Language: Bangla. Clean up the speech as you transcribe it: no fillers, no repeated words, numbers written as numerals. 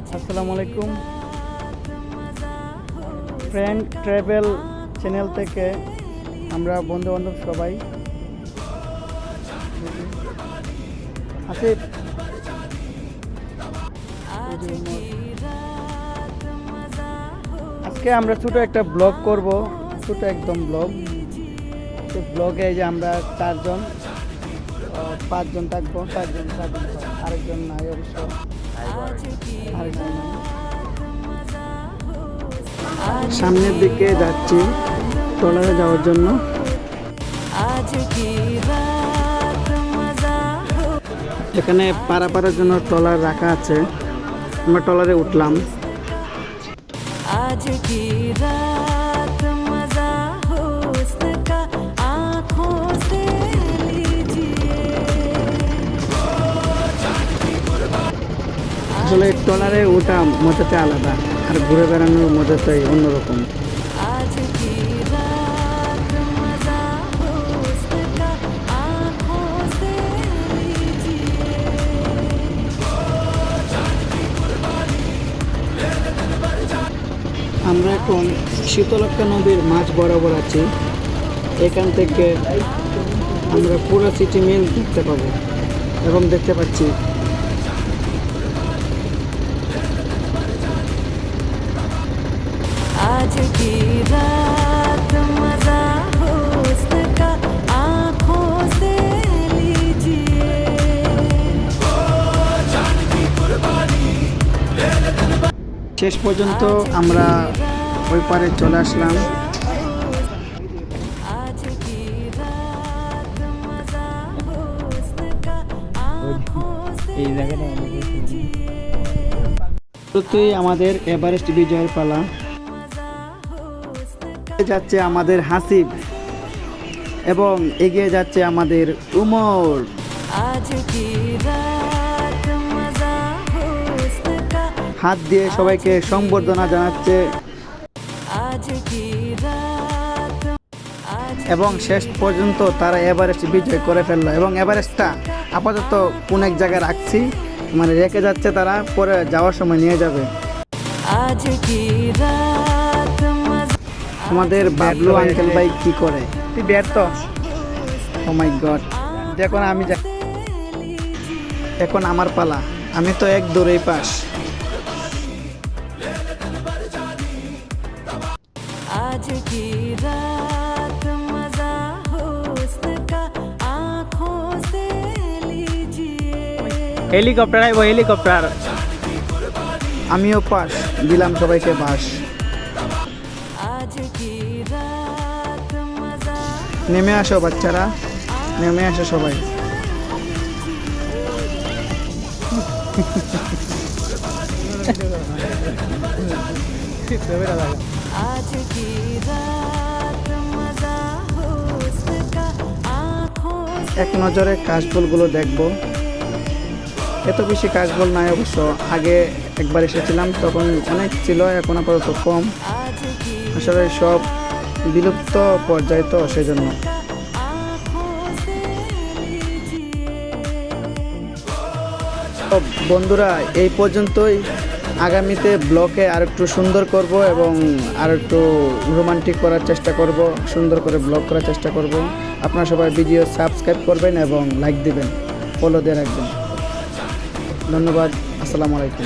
আসসালামু আলাইকুম ফ্রেন্ড ট্রাভেল চ্যানেল থেকে আমরা বন্ধু বান্ধব সবাই আসিফ আজকে আমরা ছোট একটা ব্লগ করব, ছোট একদম ব্লগ। সেই ব্লগে যে আমরা পাঁচজন থাকবো, আরেকজন নাই অবশ্য, আরেকজন নাই। সামনের দিকে যাচ্ছি ট্রলারে যাওয়ার জন্য। এখানে পারাপারের জন্য ট্রলার রাখা আছে, আমরা ট্রলারে উঠলাম। আসলে ট্রলারে ওঠা মজাটা আলাদা, আর ঘুরে বেড়ানোর মজাটাই অন্যরকম। আমরা এখন শীতলক্ষ্যা নদীর মাঝ বরাবর আছি। এখান থেকে আমরা পুরো সিটি মিল দেখতে পাবো এবং দেখতে পাচ্ছি। आज की रात मजा हुस्न का आँखों से लीजिए। শেষ পর্যন্ত আমরা ওই পারে চলে আসলাম। এই জায়গাটা আমাদের এভারেস্ট বিজয়ের পালা। যাচ্ছে আমাদের হাসিব এবং এগিয়ে যাচ্ছে আমাদের উমর। হাত দিয়ে সবাইকে সংবর্ধনা জানাচ্ছে এবং শেষ পর্যন্ত তারা এভারেস্ট বিজয় করে ফেললো। এবং এভারেস্টটা আপাতত কোন এক জায়গায় রাখছি, মানে রেখে যাচ্ছে, তারা পরে যাওয়ার সময় নিয়ে যাবে। আমাদের বাবলু আঙ্কেল ভাই কি করে, তুই ব্যর্থ। ও মাই গড, দেখুন আমি এখন আমার পালা, আমি তো এক দৌড়েই পাস। হেলিকপ্টার আইব, হেলিকপ্টার। আমিও পাস দিলাম, সবাইকে পাস। নেমে আসো বাচ্চারা, নেমে আসো সবাই। এক নজরে কাশফুলগুলো দেখবো। এত বেশি কাশফুল নাই অবশ্য, আগে একবার এসেছিলাম তখন অনেক ছিল, এখন আপাতত কম। আসলে সব বিলুপ্ত পর্যায়ে, তো সেজন্য। বন্ধুরা, এই পর্যন্তই। আগামীতে ব্লগে আর একটু সুন্দর করব এবং আর একটু রোমান্টিক করার চেষ্টা করব, সুন্দর করে ব্লগ করার চেষ্টা করব। আপনারা সবাই ভিডিও সাবস্ক্রাইব করবেন এবং লাইক দিবেন, ফলো দিয়ে রাখবেন। ধন্যবাদ। আসসালামু আলাইকুম।